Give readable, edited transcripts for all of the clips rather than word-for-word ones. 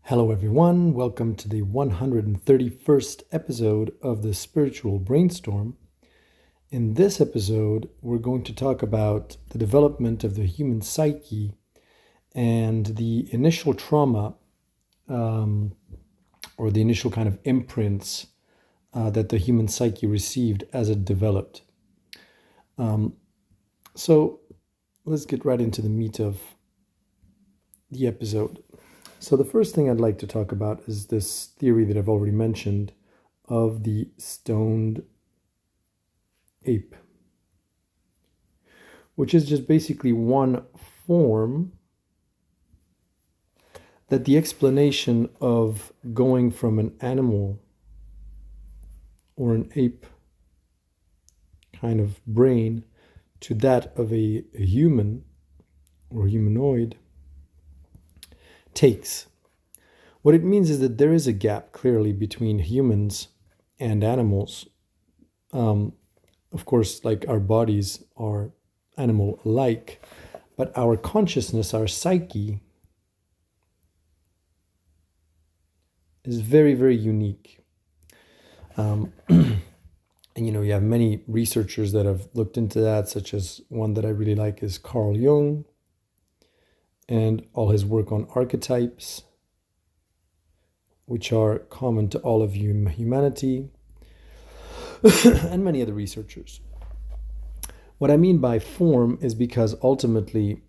Hello, everyone. Welcome to the 131st episode of the Spiritual Brainstorm. In this episode, we're going to talk about the development of the human psyche and the initial trauma or the initial kind of imprints that the human psyche received as it developed. So let's get right into the meat of the episode. So the first thing I'd like to talk about is this theory that I've already mentioned of the stoned ape, which is just basically one form that the explanation of going from an animal or an ape kind of brain to that of a human or humanoid takes. What it means is that there is a gap clearly between humans and animals. Of course, like our bodies are animal-like, but our consciousness, our psyche, is very, very unique. And you have many researchers that have looked into that, such as one that I really like is Carl Jung, and all his work on archetypes, which are common to all of humanity, and many other researchers. What I mean by form is because ultimately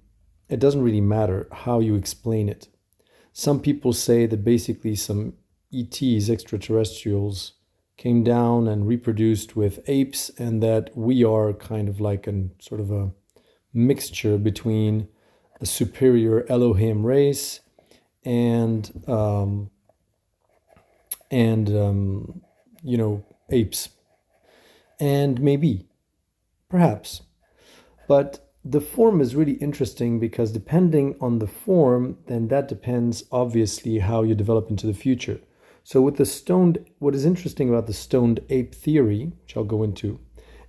it doesn't really matter how you explain it. Some people say that basically some ETs, extraterrestrials, came down and reproduced with apes, and that we are kind of like a sort of a mixture between a superior Elohim race and apes. And maybe, perhaps. But the form is really interesting because depending on the form, then that depends obviously how you develop into the future. So with what is interesting about the stoned ape theory, which I'll go into,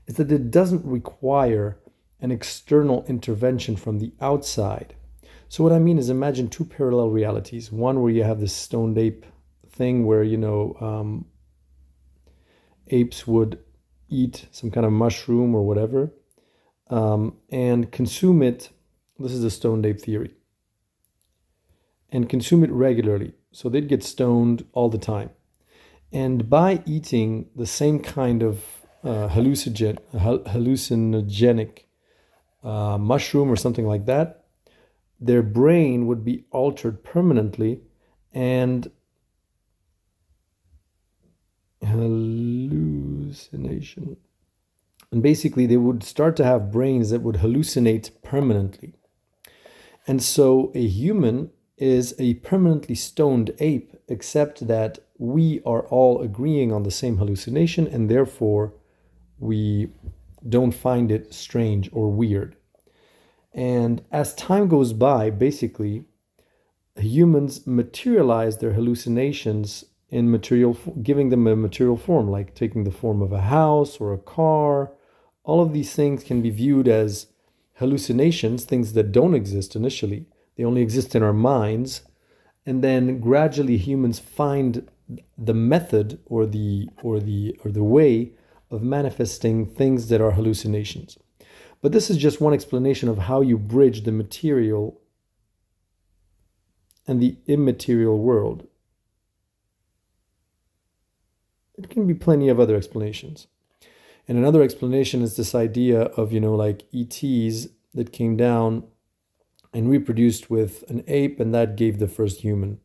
is that it doesn't require an external intervention from the outside. So what I mean is, imagine two parallel realities. One where you have this stoned ape thing where, apes would eat some kind of mushroom or whatever, and consume it. This is the stoned ape theory. And consume it regularly. So they'd get stoned all the time. And by eating the same kind of hallucinogenic mushroom or something like that, their brain would be altered permanently, and hallucination. And basically they would start to have brains that would hallucinate permanently. And so a human is a permanently stoned ape, except that we are all agreeing on the same hallucination, and therefore we don't find it strange or weird. And as time goes by, basically, humans materialize their hallucinations in material, giving them a material form, like taking the form of a house or a car. All of these things can be viewed as hallucinations, things that don't exist initially. They only exist in our minds, and then gradually humans find the method or the way of manifesting things that are hallucinations. But this is just one explanation of how you bridge the material and the immaterial world. It can be plenty of other explanations. And another explanation is this idea of, like ETs that came down and reproduced with an ape, and that gave the first human.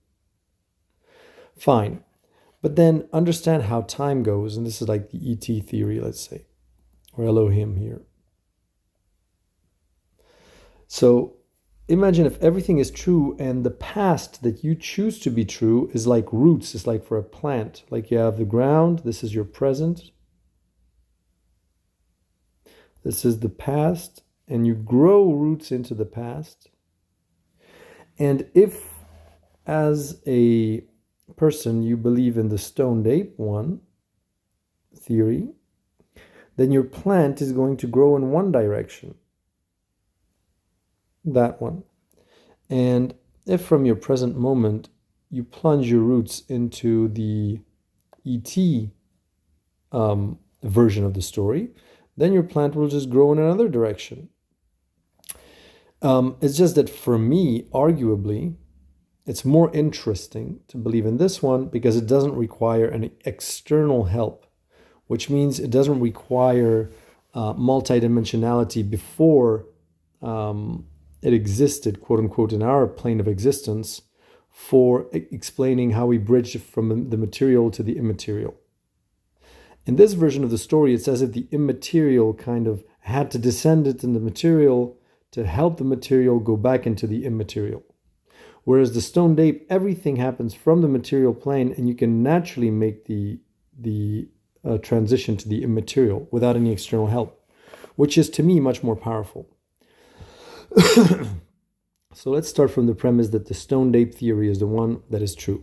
Fine. But then understand how time goes, and this is like the ET theory, let's say, or Elohim here. So imagine if everything is true, and the past that you choose to be true is like roots. It's like for a plant. Like you have the ground, this is your present. This is the past, and you grow roots into the past. And if, as a person, you believe in the stoned ape one theory, then your plant is going to grow in one direction. That one. And if from your present moment you plunge your roots into the ET version of the story, then your plant will just grow in another direction. It's just that for me, arguably, it's more interesting to believe in this one because it doesn't require any external help, which means it doesn't require multidimensionality before it existed, quote unquote, in our plane of existence for explaining how we bridge from the material to the immaterial. In this version of the story, it's as if the immaterial kind of had to descend into the material to help the material go back into the immaterial. Whereas the stoned ape, everything happens from the material plane, and you can naturally make the transition to the immaterial without any external help, which is to me much more powerful. So let's start from the premise that the stoned ape theory is the one that is true,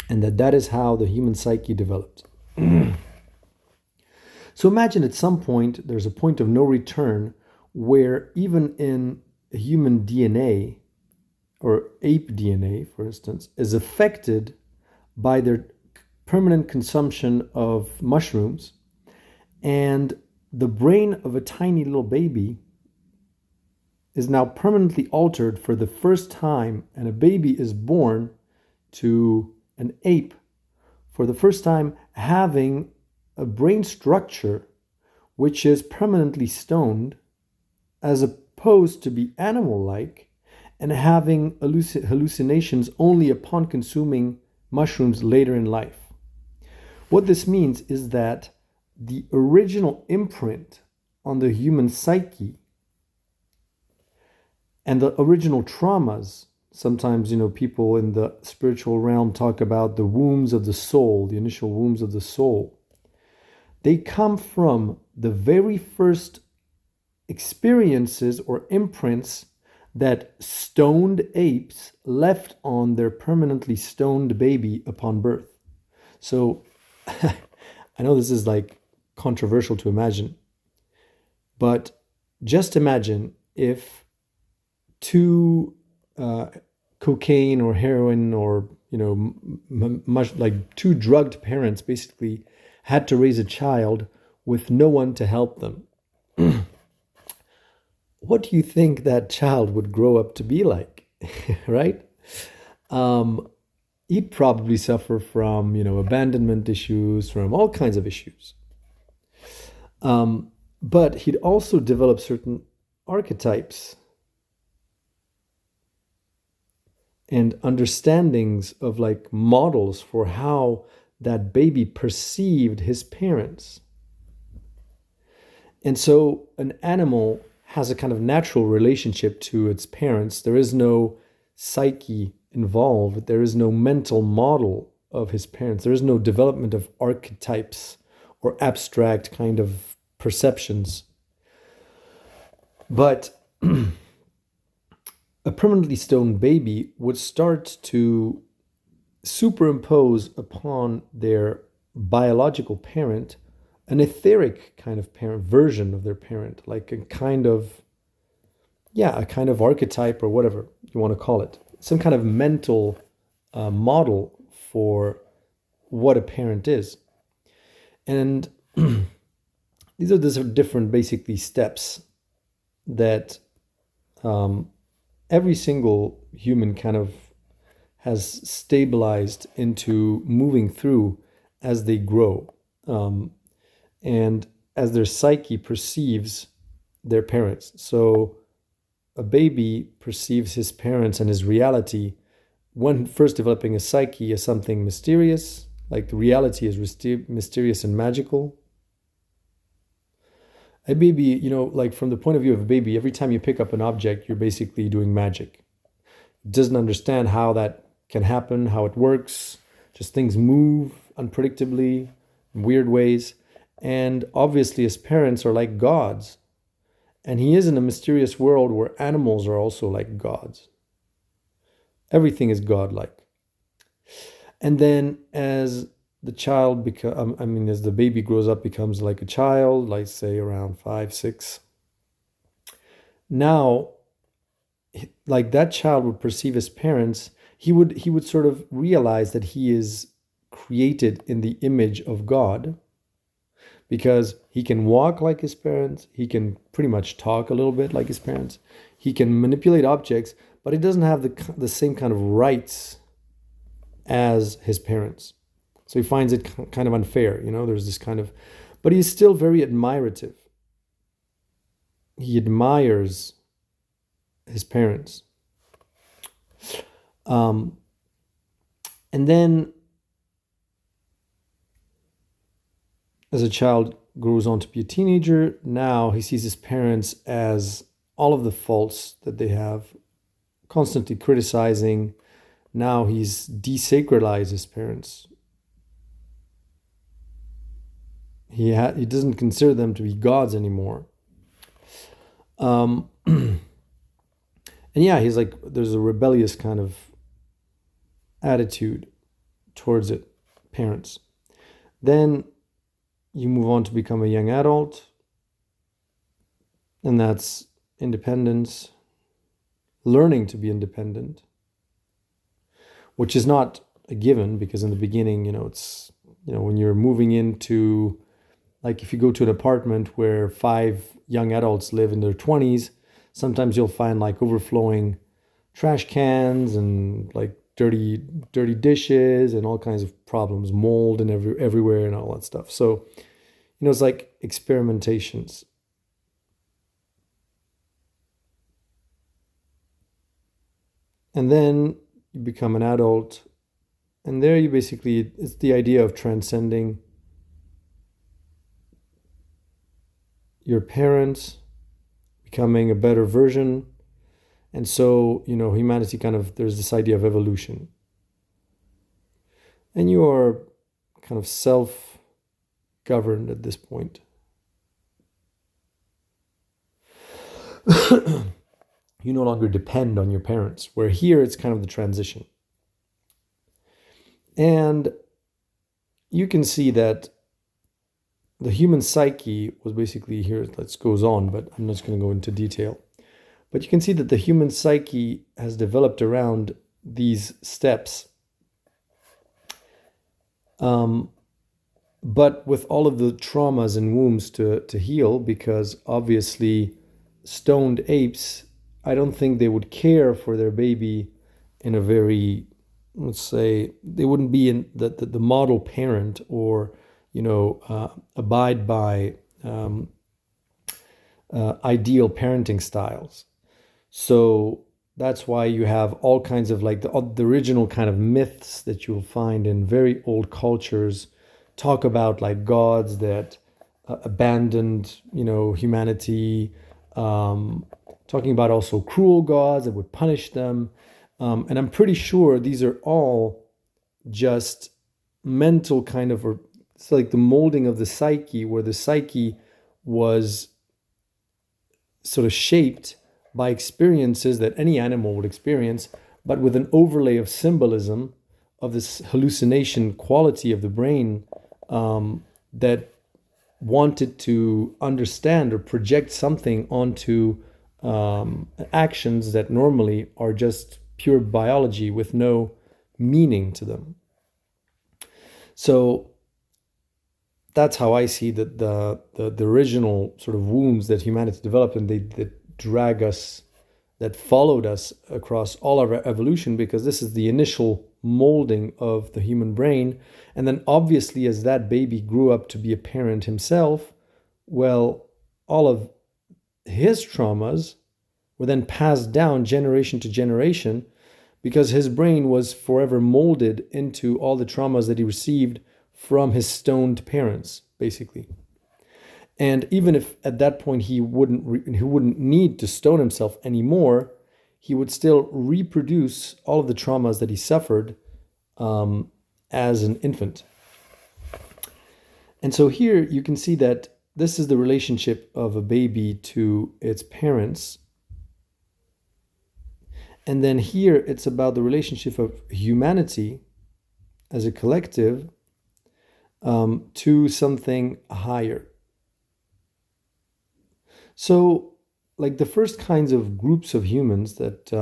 and that is how the human psyche developed. So imagine at some point there's a point of no return where even in human DNA, or ape DNA, for instance, is affected by their permanent consumption of mushrooms, and the brain of a tiny little baby is now permanently altered for the first time, and a baby is born to an ape for the first time having a brain structure which is permanently stoned, as opposed to be animal-like and having hallucinations only upon consuming mushrooms later in life. What this means is that the original imprint on the human psyche and the original traumas, sometimes, people in the spiritual realm talk about the wombs of the soul, the initial wombs of the soul. They come from the very first experiences or imprints that stoned apes left on their permanently stoned baby upon birth. So I know this is like controversial to imagine, but just imagine if two cocaine or heroin or much like two drugged parents basically had to raise a child with no one to help them. What do you think that child would grow up to be like? Right? He'd probably suffer from abandonment issues, from all kinds of issues, but he'd also develop certain archetypes and understandings of like models for how that baby perceived his parents. And so an animal has a kind of natural relationship to its parents. There is no psyche involved. There is no mental model of his parents. There is no development of archetypes or abstract kind of perceptions. But a permanently stoned baby would start to superimpose upon their biological parent an etheric kind of parent, version of their parent, like a kind of archetype or whatever you want to call it, some kind of mental model for what a parent is. And these are the different basically steps that every single human kind of has stabilized into moving through as they grow, and as their psyche perceives their parents. So a baby perceives his parents and his reality when first developing a psyche as something mysterious, like the reality is mysterious and magical. A baby, like from the point of view of a baby, every time you pick up an object, you're basically doing magic. It doesn't understand how that can happen, how it works. Just things move unpredictably in weird ways. And obviously his parents are like gods. And he is in a mysterious world where animals are also like gods. Everything is godlike. And then as the child as the baby grows up, becomes like a child, like say around 5, 6. Now, like that child would perceive his parents, he would sort of realize that he is created in the image of God, because he can walk like his parents, he can pretty much talk a little bit like his parents, he can manipulate objects, but he doesn't have the same kind of rights as his parents. So he finds it kind of unfair, there's this kind of, but he's still very admirative. He admires his parents. And then as a child grows on to be a teenager, now he sees his parents as all of the faults that they have, constantly criticizing. Now he's desacralized his parents. He doesn't consider them to be gods anymore. And yeah, he's like, there's a rebellious kind of attitude towards it, parents. Then you move on to become a young adult, and that's independence, learning to be independent, which is not a given, because in the beginning, it's, when you're moving into, like if you go to an apartment where 5 young adults live in their 20s, sometimes you'll find like overflowing trash cans and like dirty dishes and all kinds of problems, mold and everywhere and all that stuff. So, it's like experimentations. And then you become an adult, and there you basically, it's the idea of transcending your parents, becoming a better version. And so, humanity kind of, there's this idea of evolution. And you are kind of self-governed at this point. You no longer depend on your parents, where here it's kind of the transition. And you can see that the human psyche was basically here, let's goes on, but I'm not going to go into detail. But you can see that the human psyche has developed around these steps. But with all of the traumas and wounds to heal, because obviously stoned apes, I don't think they would care for their baby in a very, let's say, they wouldn't be in the model parent, or, abide by ideal parenting styles. So that's why you have all kinds of like the original kind of myths that you'll find in very old cultures talk about like gods that abandoned, humanity, talking about also cruel gods that would punish them. And I'm pretty sure these are all just mental kind of, or it's like the molding of the psyche, where the psyche was sort of shaped by experiences that any animal would experience, but with an overlay of symbolism of this hallucination quality of the brain that wanted to understand or project something onto actions that normally are just pure biology with no meaning to them. So that's how I see that the original sort of wounds that humanity developed, and that drag us, that followed us across all of our evolution, because this is the initial molding of the human brain. And then obviously as that baby grew up to be a parent himself, well, all of his traumas were then passed down generation to generation, because his brain was forever molded into all the traumas that he received from his stoned parents, basically. And even if at that point he wouldn't need to stone himself anymore, he would still reproduce all of the traumas that he suffered as an infant. And so here you can see that this is the relationship of a baby to its parents. And then here it's about the relationship of humanity as a collective to something higher. So, like the first kinds of groups of humans that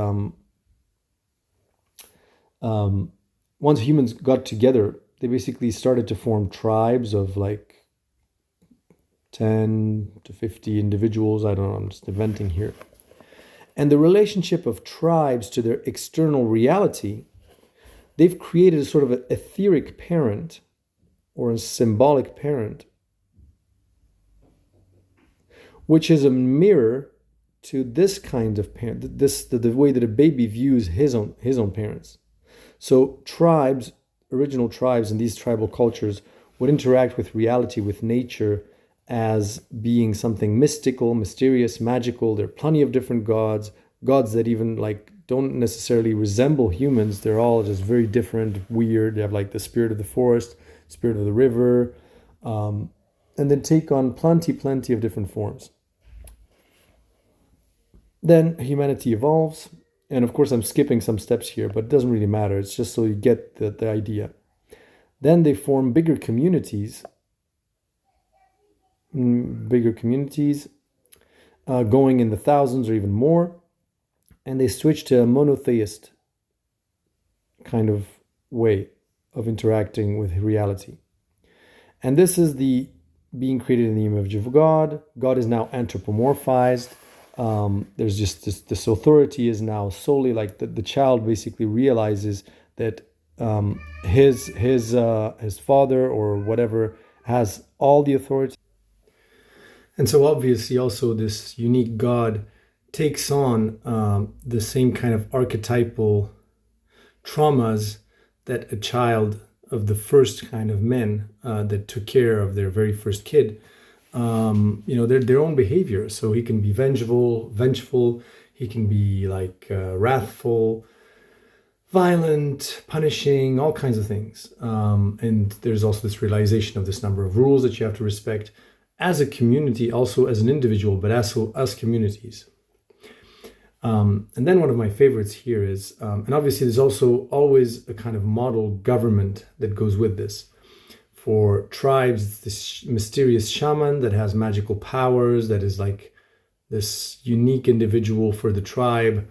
once humans got together, they basically started to form tribes of like 10 to 50 individuals. I don't know, I'm just inventing here. And the relationship of tribes to their external reality, they've created a sort of an etheric parent or a symbolic parent, which is a mirror to this kind of parent, the way that a baby views his own parents. So tribes, original tribes in these tribal cultures would interact with reality, with nature, as being something mystical, mysterious, magical. There are plenty of different gods that even like don't necessarily resemble humans. They're all just very different, weird. They have like the spirit of the forest, spirit of the river, and then take on plenty of different forms. Then humanity evolves, and of course I'm skipping some steps here, but it doesn't really matter. It's just so you get the idea. Then they form bigger communities, going in the thousands or even more, and they switch to a monotheist kind of way of interacting with reality. And this is the being created in the image of God. God is now anthropomorphized. There's just this authority is now solely like the child basically realizes that his father or whatever has all the authority. And so obviously also this unique God takes on the same kind of archetypal traumas that a child of the first kind of men that took care of their very first kid, their own behavior. So he can be vengeful, he can be like wrathful, violent, punishing, all kinds of things. And there's also this realization of this number of rules that you have to respect as a community, also as an individual, but also as communities. And then one of my favorites here is, and obviously there's also always a kind of model government that goes with this. For tribes, this mysterious shaman that has magical powers, that is like this unique individual for the tribe.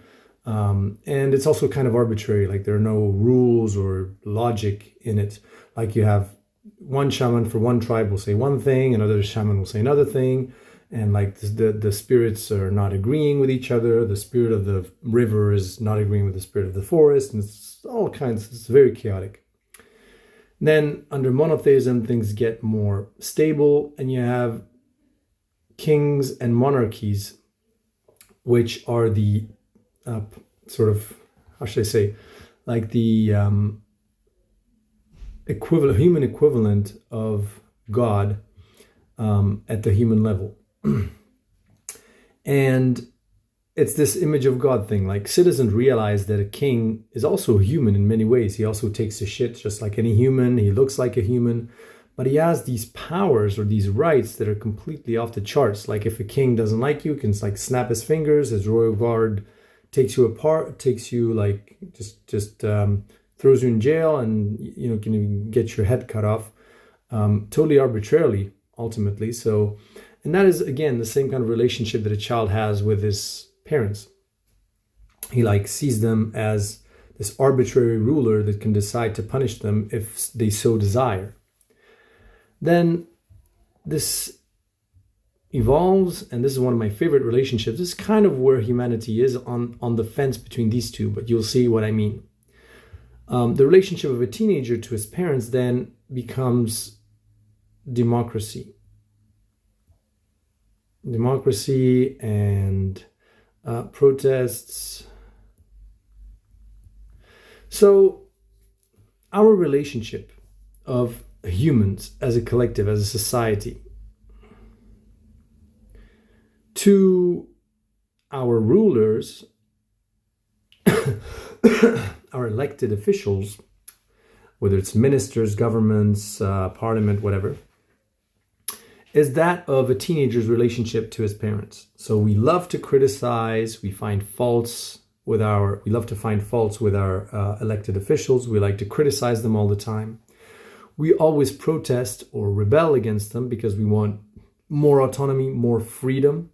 And it's also kind of arbitrary, like there are no rules or logic in it. Like you have one shaman for one tribe will say one thing, another shaman will say another thing. And like the spirits are not agreeing with each other. The spirit of the river is not agreeing with the spirit of the forest. And it's all kinds, it's very chaotic. Then under monotheism, things get more stable and you have kings and monarchies, which are the sort of, how should I say, like the human equivalent of God at the human level. And it's this image of God thing. Like citizens realize that a king is also human in many ways. He also takes a shit just like any human. He looks like a human, but he has these powers or these rights that are completely off the charts. Like if a king doesn't like you, can like snap his fingers. His royal guard takes you apart, takes you like just throws you in jail, and can even get your head cut off, totally arbitrarily, ultimately. So. And that is, again, the same kind of relationship that a child has with his parents. He like sees them as this arbitrary ruler that can decide to punish them if they so desire. Then this evolves, and this is one of my favorite relationships. This is kind of where humanity is on the fence between these two, but you'll see what I mean. The relationship of a teenager to his parents then becomes democracy and protests. So our relationship of humans as a collective, as a society, to our rulers, our elected officials, whether it's ministers, governments, parliament, whatever, is that of a teenager's relationship to his parents. So we love to criticize, we love to find faults with our elected officials. We like to criticize them all the time. We always protest or rebel against them because we want more autonomy, more freedom.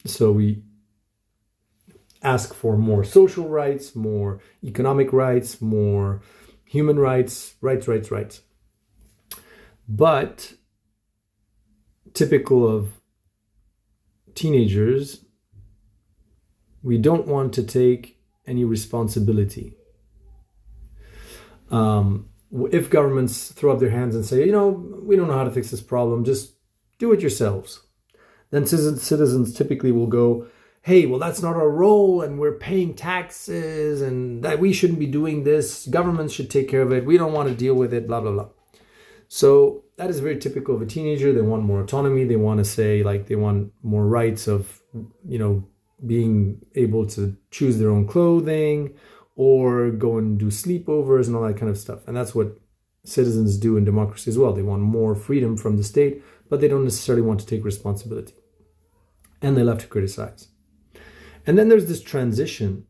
So ask for more social rights, more economic rights, more human rights, rights. But typical of teenagers, we don't want to take any responsibility. If governments throw up their hands and say, we don't know how to fix this problem, just do it yourselves, then citizens typically will go, hey, well, that's not our role, and we're paying taxes, and that we shouldn't be doing this. Governments should take care of it. We don't want to deal with it, blah, blah, blah. So that is very typical of a teenager. They want more autonomy. They want to say, they want more rights of, being able to choose their own clothing or go and do sleepovers and all that kind of stuff. And that's what citizens do in democracy as well. They want more freedom from the state, but they don't necessarily want to take responsibility. And they love to criticize. And then there's this transition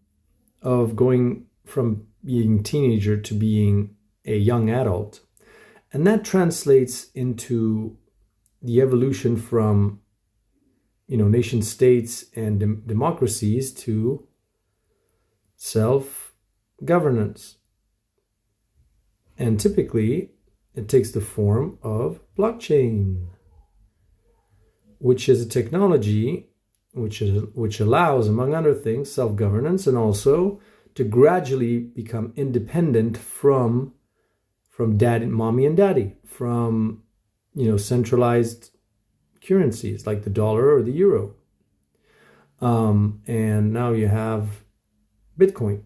of going from being a teenager to being a young adult. And that translates into the evolution from, nation states and democracies to self-governance. And typically, it takes the form of blockchain, which is a technology which allows, among other things, self-governance and also to gradually become independent from daddy, mommy and daddy, from centralized currencies like the dollar or the euro. And now you have Bitcoin.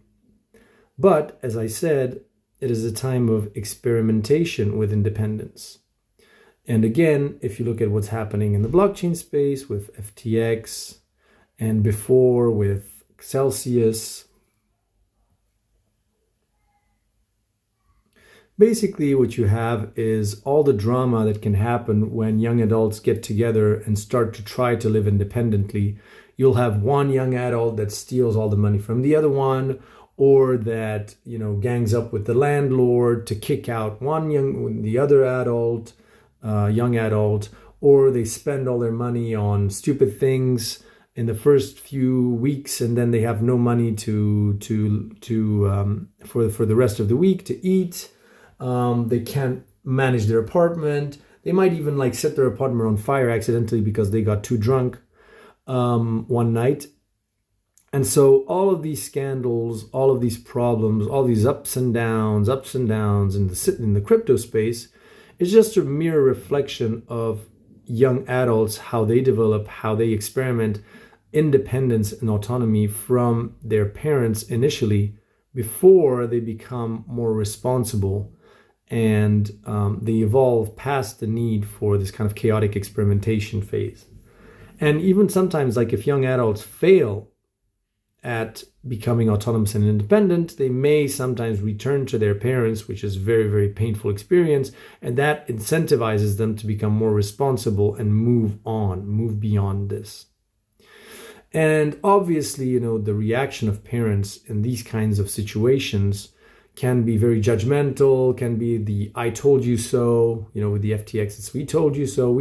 But as I said, it is a time of experimentation with independence. And again, if you look at what's happening in the blockchain space with FTX and before with Celsius, basically what you have is all the drama that can happen when young adults get together and start to try to live independently. You'll have one young adult that steals all the money from the other one, or that, gangs up with the landlord to kick out the other adult, young adult, or they spend all their money on stupid things in the first few weeks, and then they have no money for the rest of the week to eat. They can't manage their apartment. They might even set their apartment on fire accidentally because they got too drunk one night. And so all of these scandals, all of these problems, all these ups and downs in the crypto space is just a mere reflection of young adults, how they develop, how they experiment independence and autonomy from their parents initially before they become more responsible and they evolve past the need for this kind of chaotic experimentation phase. And even sometimes, if young adults fail at becoming autonomous and independent, they may sometimes return to their parents, which is a very, very painful experience. And that incentivizes them to become more responsible and move beyond this. And obviously, the reaction of parents in these kinds of situations can be very judgmental, can be the I told you so, with the FTX, it's we told you so,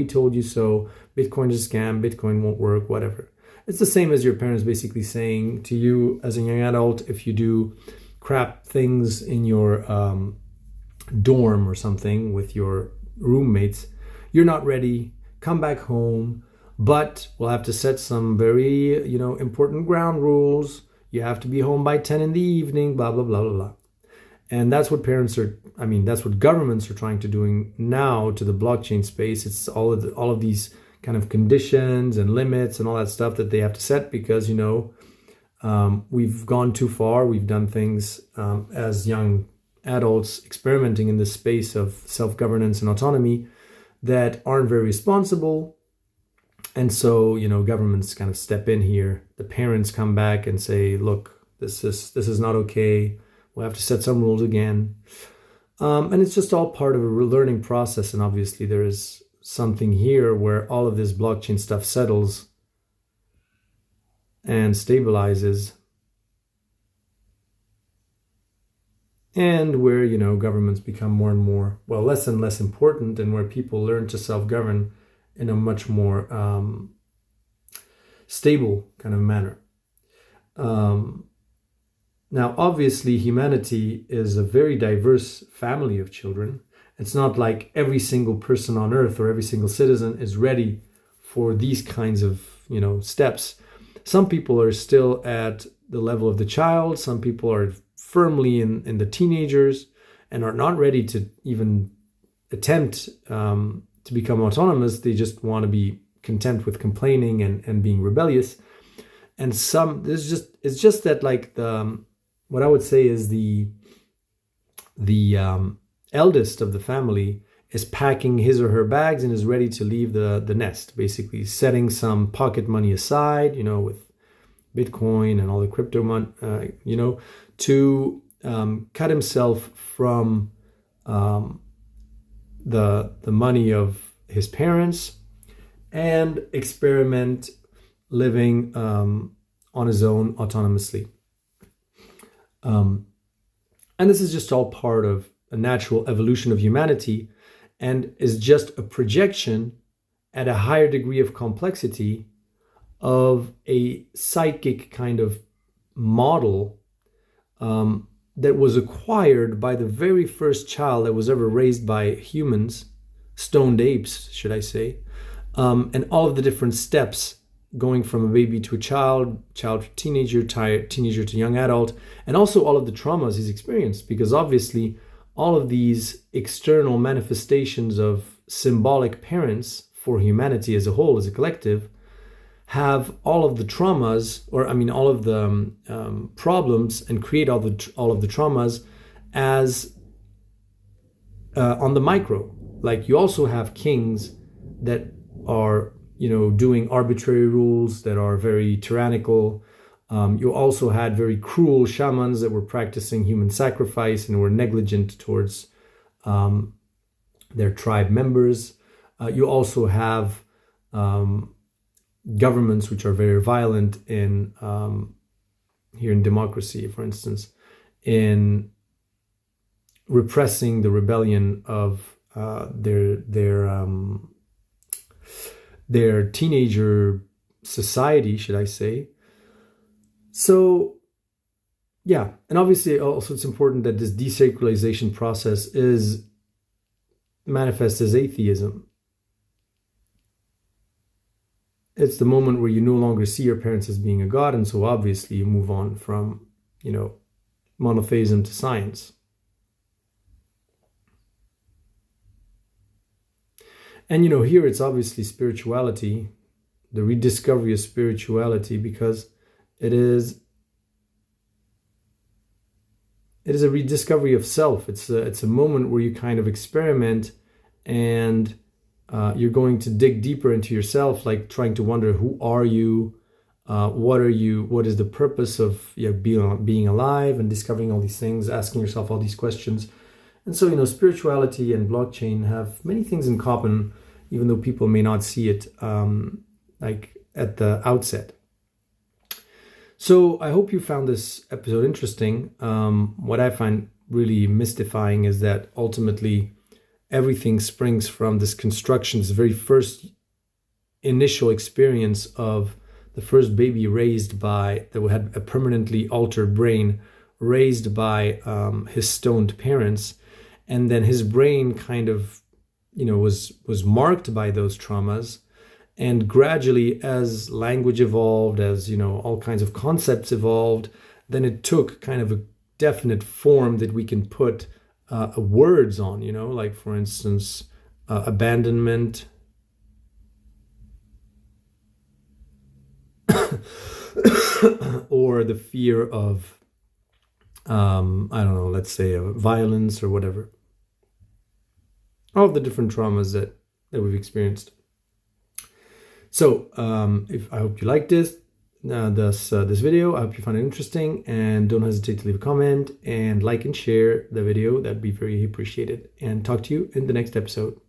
Bitcoin is a scam, Bitcoin won't work, whatever. It's the same as your parents basically saying to you as a young adult, if you do crap things in your dorm or something with your roommates, you're not ready, come back home, but we'll have to set some very, important ground rules. You have to be home by 10 in the evening, blah, blah, blah, blah, blah. And that's what that's what governments are trying to doing now to the blockchain space. It's all of these kind of conditions and limits and all that stuff that they have to set because, we've gone too far. We've done things as young adults experimenting in this space of self-governance and autonomy that aren't very responsible. And so, governments kind of step in here. The parents come back and say, look, this is not okay. We'll have to set some rules again. And it's just all part of a learning process. And obviously there is something here where all of this blockchain stuff settles and stabilizes. And where, governments become more and more, less and less important, and where people learn to self-govern in a much more stable kind of manner. Um, Now, obviously, humanity is a very diverse family of children. It's not like every single person on earth or every single citizen is ready for these kinds of, steps. Some people are still at the level of the child. Some people are firmly in the teenagers and are not ready to even attempt to become autonomous. They just want to be content with complaining and being rebellious. And it's just that, like, what I would say is the eldest of the family is packing his or her bags and is ready to leave the nest, basically setting some pocket money aside, with Bitcoin and all the crypto money, to cut himself from the money of his parents and experiment living on his own autonomously. And this is just all part of a natural evolution of humanity and is just a projection at a higher degree of complexity of a psychic kind of model that was acquired by the very first child that was ever raised by humans, stoned apes, should I say, and all of the different steps going from a baby to a child to teenager, teenager to young adult, and also all of the traumas he's experienced, because obviously all of these external manifestations of symbolic parents for humanity as a whole, as a collective, have all of the traumas, all of the problems, and create all of the traumas as on the micro. Like, you also have kings that are doing arbitrary rules that are very tyrannical. You also had very cruel shamans that were practicing human sacrifice and were negligent towards their tribe members. You also have governments which are very violent in here in democracy, for instance, in repressing the rebellion of their teenager society, should I say. So, yeah, and obviously also it's important that this desacralization process is manifest as atheism. It's the moment where you no longer see your parents as being a god, and so obviously you move on from, monotheism to science. And here it's obviously spirituality, the rediscovery of spirituality, because it is a rediscovery of self. It's a moment where you kind of experiment, and you're going to dig deeper into yourself, like trying to wonder, who are you? What are you? What is the purpose of being alive, and discovering all these things, asking yourself all these questions. And so, spirituality and blockchain have many things in common, even though people may not see it like at the outset. So I hope you found this episode interesting. What I find really mystifying is that ultimately everything springs from this construction, this very first initial experience of the first baby that had a permanently altered brain, raised by his stoned parents. And then his brain kind of, was marked by those traumas. And gradually, as language evolved, as, all kinds of concepts evolved, then it took kind of a definite form that we can put words on, like, for instance, abandonment, or the fear of, let's say violence or whatever. All of the different traumas that we've experienced. So, I hope you liked this video. I hope you found it interesting, and don't hesitate to leave a comment and like and share the video. That'd be very appreciated. And talk to you in the next episode.